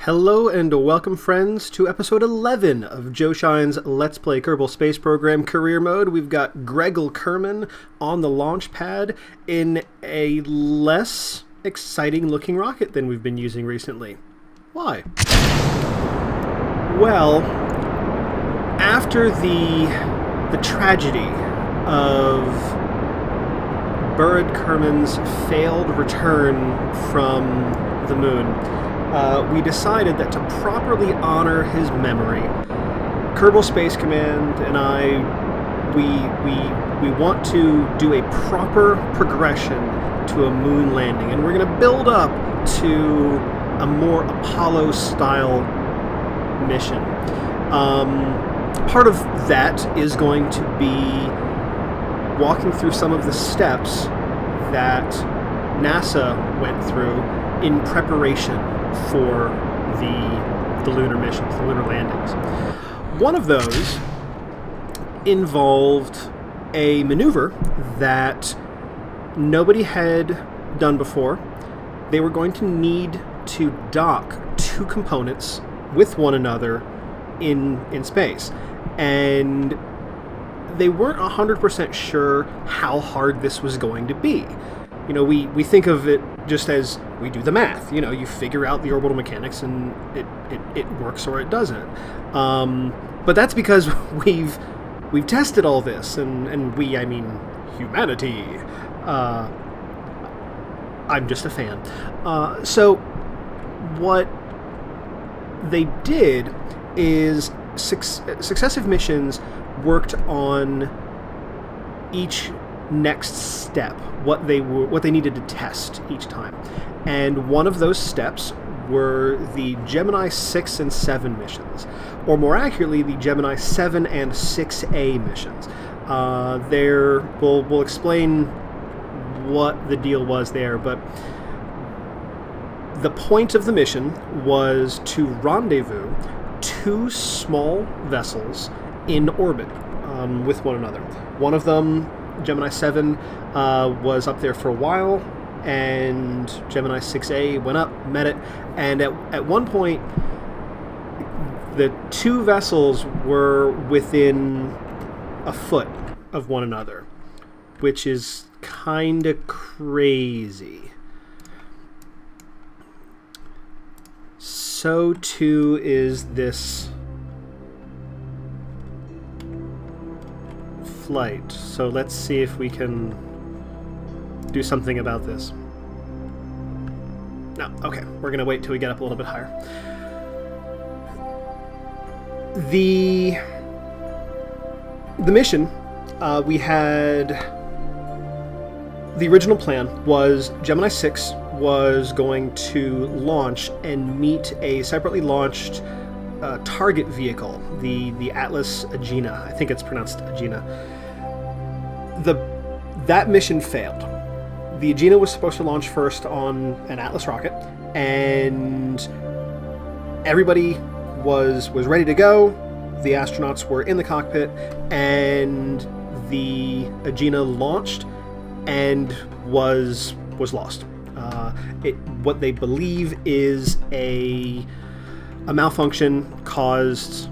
Hello and welcome, friends, to episode 11 of JoeShine's Let's Play Kerbal Space Program Career Mode. We've got Gregel Kerman on the launch pad in a less exciting-looking rocket than we've been using recently. Why? Well, after the tragedy of Burrod Kerman's failed return from the moon, we decided that to properly honor his memory, Kerbal Space Command and we want to do a proper progression to a moon landing, and we're going to build up to a more Apollo-style mission. Part of that is going to be walking through some of the steps that NASA went through in preparation for the lunar missions, the lunar landings. One of those involved a maneuver that nobody had done before. They were going to need to dock two components with one another in space, and they weren't 100% sure how hard this was going to be. You know, we think of it just as we do the math. You know, you figure out the orbital mechanics and it works or it doesn't. But that's because we've tested all this, and we, I mean, humanity. I'm just a fan. So what they did is successive missions worked on each next step, what they needed to test each time. And one of those steps were the Gemini 6 and 7 missions, or more accurately, the Gemini 7 and 6A missions. We'll explain what the deal was there, but the point of the mission was to rendezvous two small vessels in orbit with one another. One of them, Gemini 7, was up there for a while, and Gemini 6A went up, met it, and at one point, the two vessels were within a foot of one another, which is kind of crazy. So too is this flight. So let's see if we can do something about this. No, okay, we're gonna wait till we get up a little bit higher. The mission, we had the original plan was Gemini 6 was going to launch and meet a separately launched target vehicle, the Atlas Agena. I think it's pronounced Agena. That mission failed. The Agena was supposed to launch first on an Atlas rocket, and everybody was ready to go. The astronauts were in the cockpit, and the Agena launched and was lost. What they believe is a malfunction caused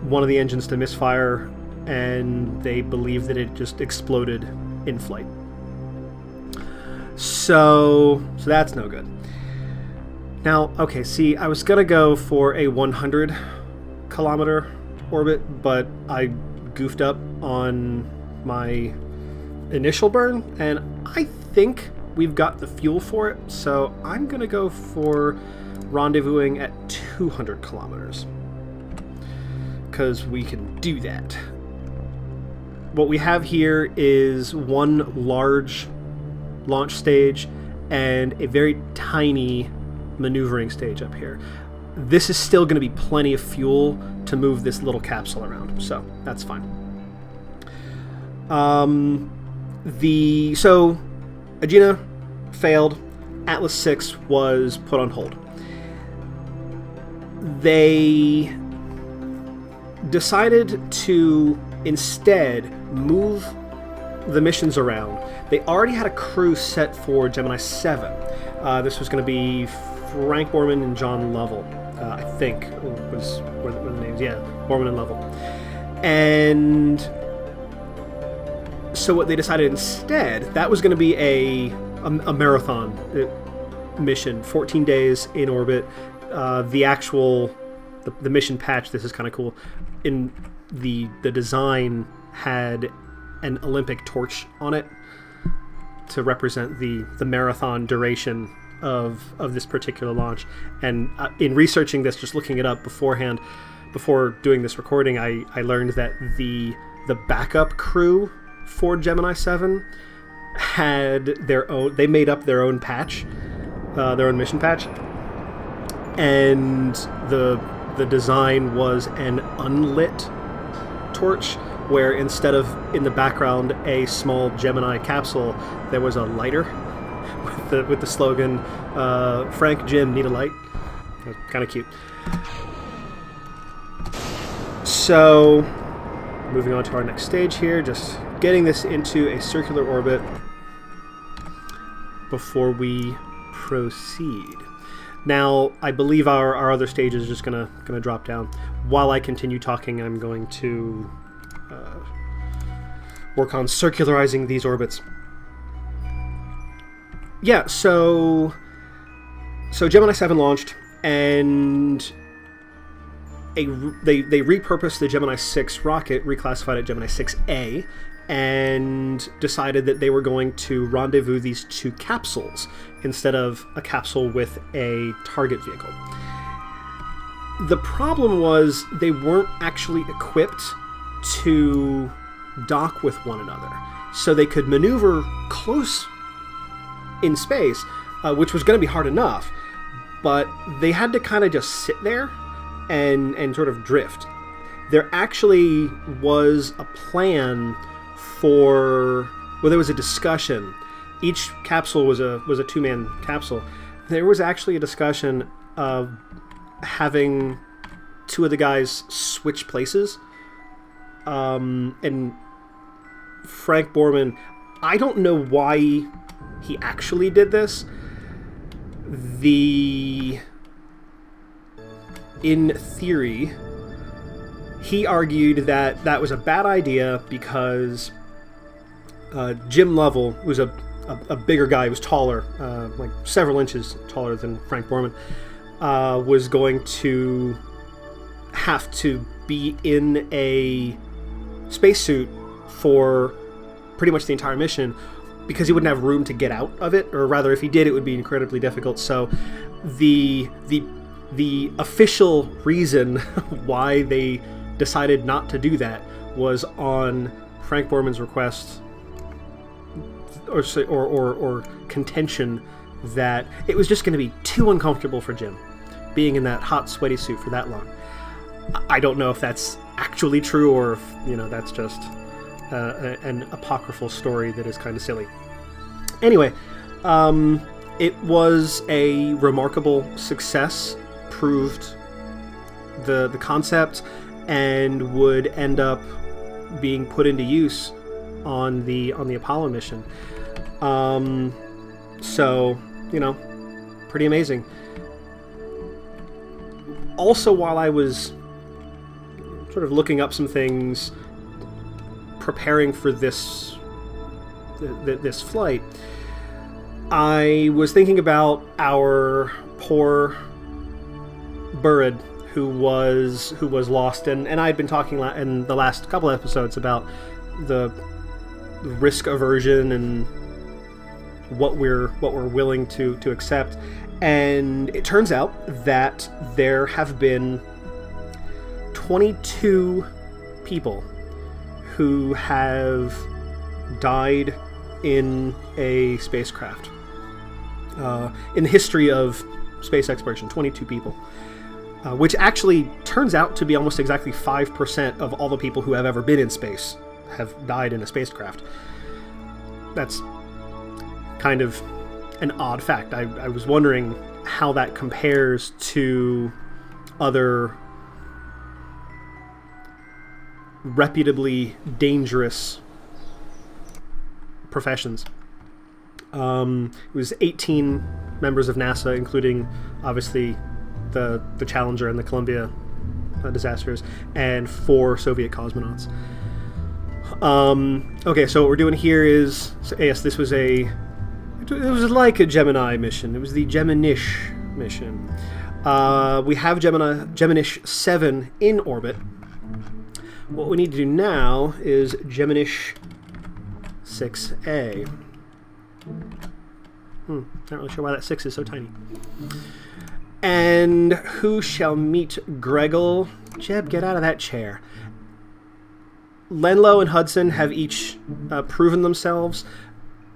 one of the engines to misfire, and they believe that it just exploded in flight. So that's no good. Now, okay, see, I was gonna go for a 100-kilometer orbit, but I goofed up on my initial burn, and I think we've got the fuel for it, so I'm gonna go for rendezvousing at 200 kilometers, because we can do that. What we have here is one large launch stage and a very tiny maneuvering stage up here. This is still going to be plenty of fuel to move this little capsule around, so that's fine. So Agena failed. Atlas 6 was put on hold. They decided to instead move the missions around. They already had a crew set for Gemini 7. This was going to be Frank Borman and John Lovell. I think was were the names. Yeah, Borman and Lovell. And so what they decided instead, that was going to be a marathon mission, 14 days in orbit. The mission patch, this is kind of cool, in the design had an Olympic torch on it to represent the marathon duration of this particular launch. And in researching this, just looking it up beforehand, before doing this recording, I learned that the backup crew for Gemini 7 had they made up their own patch, their own mission patch, and the design was an unlit torch, where instead of in the background a small Gemini capsule, there was a lighter with the slogan, Frank, Jim, need a light. Kind of cute. So, moving on to our next stage here, just getting this into a circular orbit before we proceed. Now, I believe our other stage is just gonna drop down. While I continue talking, I'm going to work on circularizing these orbits. Yeah, so Gemini 7 launched, and they repurposed the Gemini 6 rocket, reclassified it Gemini 6A, and decided that they were going to rendezvous these two capsules instead of a capsule with a target vehicle. The problem was they weren't actually equipped to dock with one another, so they could maneuver close in space, which was going to be hard enough, but they had to kind of just sit there and sort of drift. There actually was a plan there was a discussion. Each capsule was a two-man capsule. There was actually a discussion of having two of the guys switch places. And Frank Borman, I don't know why he actually did this. In theory, he argued that that was a bad idea because Jim Lovell, who's a bigger guy, he was taller, like several inches taller than Frank Borman, was going to have to be in a spacesuit for pretty much the entire mission because he wouldn't have room to get out of it, or rather, if he did, it would be incredibly difficult. So the official reason why they decided not to do that was on Frank Borman's request or contention that it was just going to be too uncomfortable for Jim being in that hot, sweaty suit for that long. I don't know if that's actually true or if, that's just an apocryphal story that is kind of silly. Anyway, it was a remarkable success, proved the concept, and would end up being put into use on the Apollo mission. So, pretty amazing. Also, while I was sort of looking up some things, preparing for this flight, I was thinking about our poor Burrod, who was lost, and I'd been talking in the last couple episodes about the risk aversion and what we're willing to accept. And it turns out that there have been 22 people who have died in a spacecraft. In the history of space exploration, 22 people. Which actually turns out to be almost exactly 5% of all the people who have ever been in space have died in a spacecraft. That's kind of an odd fact. I was wondering how that compares to other reputably dangerous professions. It was 18 members of NASA, including, obviously, the Challenger and the Columbia disasters, and 4 Soviet cosmonauts. Okay, so what we're doing here is, yes, this was it was like a Gemini mission. It was the Geminish mission. We have Geminish 7 in orbit. What we need to do now is Geminish 6A. Not really sure why that 6 is so tiny. And who shall meet Gregel? Jeb, get out of that chair. Lenlow and Hudson have each proven themselves.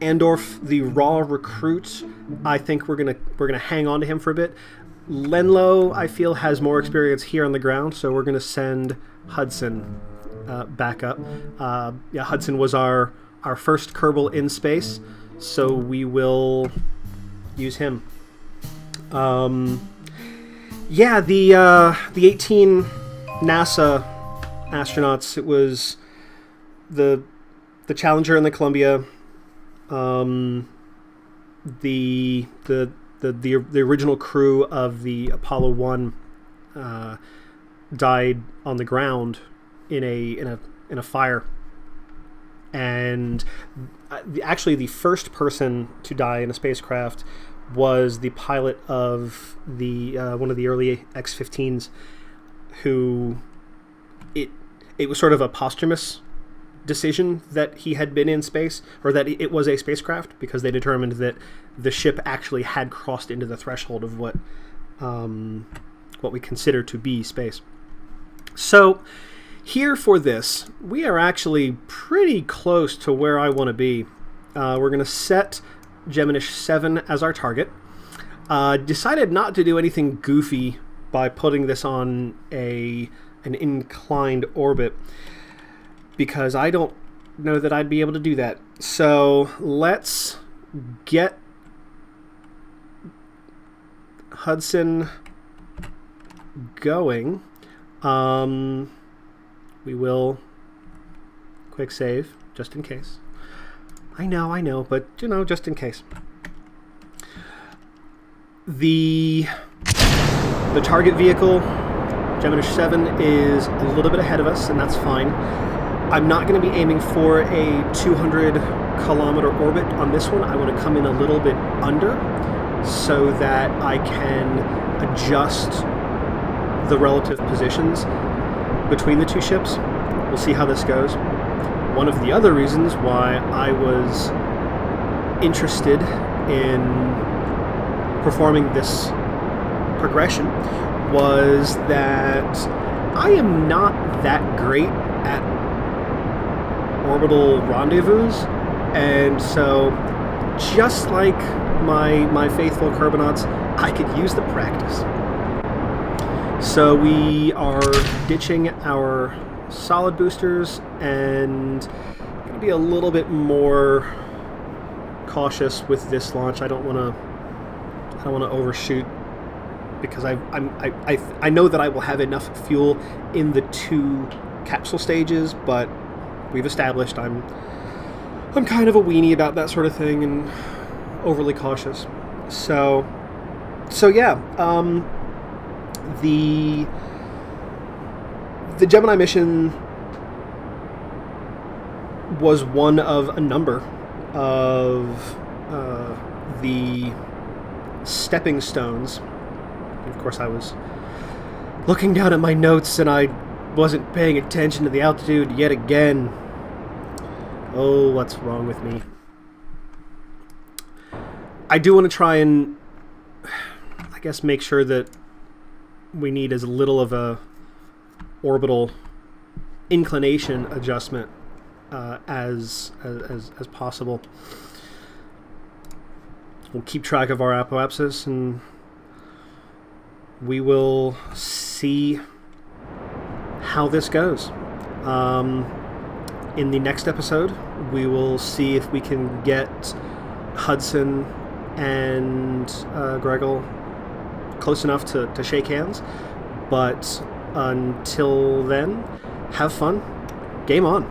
Andorf, the raw recruit, I think we're gonna hang on to him for a bit. Lenlow, I feel, has more experience here on the ground, so we're gonna send Hudson back up. Hudson was our first Kerbal in space, so we will use him. The 18 NASA astronauts. It was the Challenger and the Columbia. The original crew of the Apollo 1 died on the ground in a fire, and actually the first person to die in a spacecraft was the pilot of the one of the early X-15s, who it was sort of a posthumous decision that he had been in space, or that it was a spacecraft, because they determined that the ship actually had crossed into the threshold of what we consider to be space. So here for this, we are actually pretty close to where I want to be. We're going to set Geminish 7 as our target. Decided not to do anything goofy by putting this on an inclined orbit, because I don't know that I'd be able to do that. So let's get Hudson going. We will quick save, just in case. I know, but, just in case. The target vehicle, Geminish 7, is a little bit ahead of us, and that's fine. I'm not going to be aiming for a 200-kilometer orbit on this one. I want to come in a little bit under so that I can adjust the relative positions between the two ships. We'll see how this goes. One of the other reasons why I was interested in performing this progression was that I am not that great at orbital rendezvous, and so just like my faithful Kerbonauts, I could use the practice. So we are ditching our solid boosters and going to be a little bit more cautious with this launch. I don't want to overshoot, because I know that I will have enough fuel in the 2 capsule stages, but we've established I'm kind of a weenie about that sort of thing and overly cautious. So yeah, the Gemini mission was one of a number of the stepping stones. Of course, I was looking down at my notes and I wasn't paying attention to the altitude yet again. Oh, what's wrong with me? I do want to try and, I guess, make sure that we need as little of a orbital inclination adjustment as possible. We'll keep track of our apoapsis, and we will see how this goes. In the next episode, we will see if we can get Hudson and Gregel close enough to shake hands. But until then, have fun. Game on.